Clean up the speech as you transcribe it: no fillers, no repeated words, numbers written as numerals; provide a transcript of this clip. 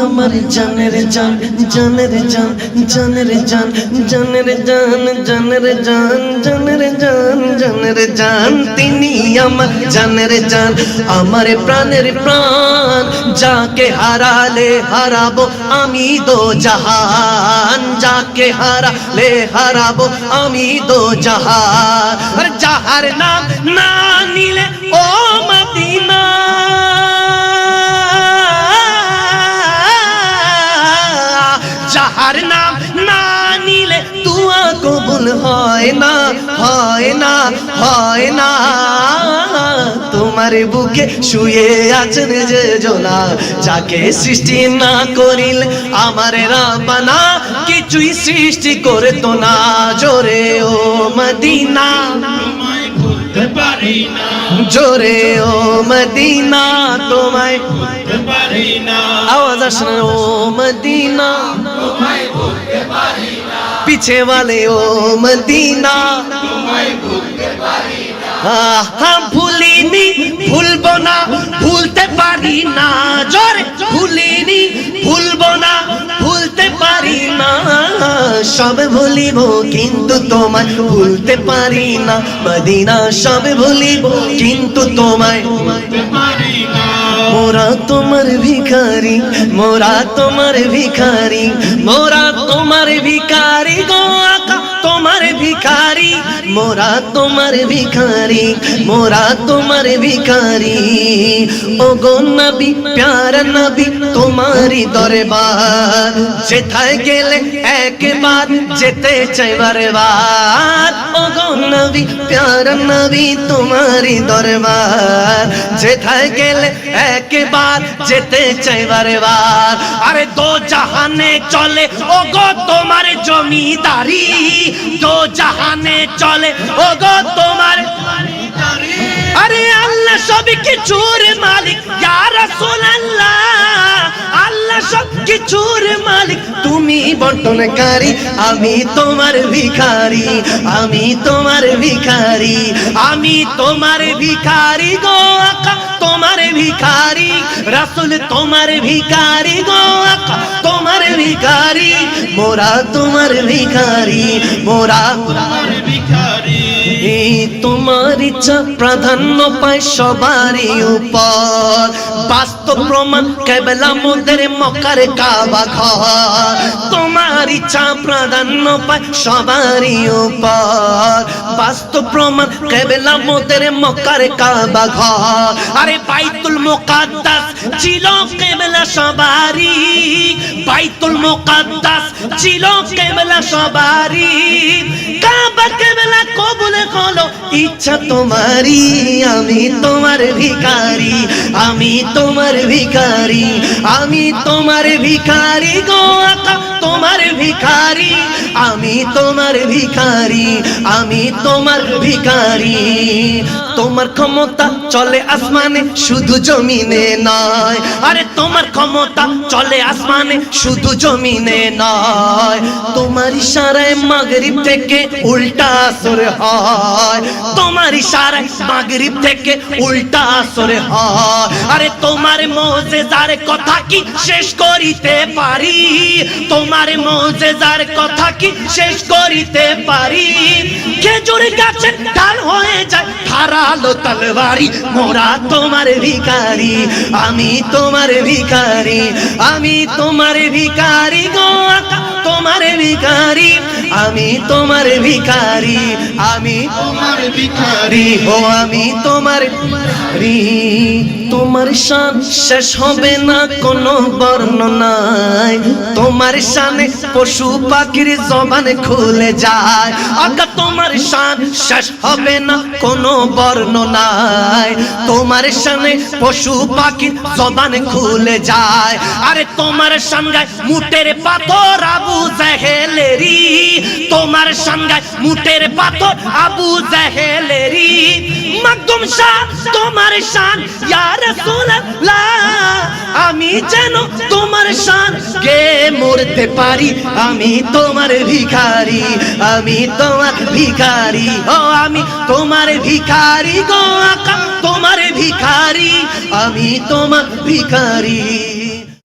আমার জানের জান, জানের জান, জানের জান, জানের জান, জানের জান, জানের জান, জানের জান, তিনি আমার জানের জান, আমার প্রাণের প্রাণ, যাকে হারালে হারাবো আমি দো জাহান, যাকে হারালে হারাবো আমি দো জাহান। আর যাহার নাম না নিলে ও মদিনা, যাহার নাম না নিলে দুয়া কবুল হয় না, হয় না, হয় না। তোমার বুকে শুয়ে আছেন যে জোলা, যাকে সৃষ্টি না করিলে আমার রাব্বানা কিছুই সৃষ্টি করতো না। জোরে ও মদিনা, জোরে ও মদিনা, তোমায় ভুলতে পারি না। আওয়াজ আসে ও মদিনা, তোমায় ভুলতে পারি না। পিছে वाले ও মদিনা, তোমায় ভুলতে পারি না। ভুলিনি ভুলবো না, ভুলতে পারি না। জোরে ভুলিনি ভুলবো না, ভুলতে পারি না। সব ভুলিব কিন্তু তোমায় ভুলতে পারি না। মদিনা সব ভুলিব কিন্তু তোমায় ভুলতে পারি না। মোরা তোমার ভিখারি, মোরা তোমার ভিখারি, মোরা তোমার ভিখারি গো আকা তোমার ভিখারি, মোরা তোমার ভিখারি, মোরা তোমার ভিখারি। ও গো নবী প্যারা নবী তোমারি দরবার, যেথায় গেলে একবার যেতে চাই বারবার। ও গো নবী প্যারা নবী তোমারি দরবার, যেথায় গেলে একবার যেতে চাই বারবার। আরে দো জাহানে চলে ও গো তোমার জমিদারি, দো জাহানে চলে ও গো তোমার। আরে আল্লাহ সব কিছুর মালিক ইয়া রাসূলুল্লাহ, আল্লাহ সব কিছুর মালিক, তুমি বন্টনকারী, আমি তোমার ভিখারি, আমি তোমার ভিখারি, আমি তোমার ভিখারি গো আকা তোমার ভিখারি। রাসূল তোমার ভিখারি গো আকা তোমার ভিখারি। মোরা তোমার ভিখারি, মোরা তোমার ভিখারি। তোমার ইচ্ছা প্রাধান্য পায় সবারই উপর, বাস্তব প্রমাণ কেবলা মোদের মক্কার কাবা ঘর। তোমার ইচ্ছা প্রাধান্য পায় সবারই উপর, বাস্তব প্রমাণ কেবলা মোদের মক্কার কাবা ঘর। আরে বাইতুল মুকাদ্দাস ছিল কেবলা সবারই, বাইতুল মুকাদ্দাস ছিল কেবলা সবারই। কাবা কেবলা কবুল হলো ইচ্ছা তোমারই, আমি তোমার ভিখারি, আমি তোমার ভিখারি, আমি তোমার ভিখারি গো আকা তোমার ভিখারি, আমি তোমার ভিখারি, আমি তোমার ভিখারি। তোমার ক্ষমতা চলে আসমানে শুধু জমিনে নয়, আরে তোমার ক্ষমতা চলে আসমানে শুধু জমিনে নয়। তোমার ইশারায় মাগরিব থেকে উল্টা আসর হয়, তোমার ইশারায় মাগরিব থেকে উল্টা আসর হয়। আরে তোমার মুজিজার কথা কি শেষ করিতে পারি, তোমার মুজিজার কথা কি শেষ করিতে পারি। খেজুর গাছের ডাল হয়ে যায় ধারালো তলবারি, মোরা তোমার ভিখারি, আমি তোমার ভিখারি, আমি তোমার ভিখারি গো আকা তোমার ভিখারি, আমি তোমার ভিখারি, আমি তোমার ভিখারি। ও আমি তোমার ভিখারি। তোমার শান শেষ হবে না কোনো বর্ণনায়, তোমার শানে পশু পাখির জবান খুলে যায়। আকা তোমার শান শেষ হবে না কোনো বর্ণনায়, তোমার শানে পশু পাখির জবান খুলে যায়। আরে তোমার শান গায় মুটের পাথর আবু জাহেলেরি, তোমার শান গায় মুটের পাথর আবু জাহেলেরি। মাকদুম শাহ তোমার শান ইয়া রাসূলুল্লাহ, আমি যেন তোমার শান গে মরতে পারি, আমি তোমার ভিখারি, আমি তোমার ভিখারি। ও আমি তোমার ভিখারি গো আকা তোমার ভিখারি, আমি তোমার ভিখারি।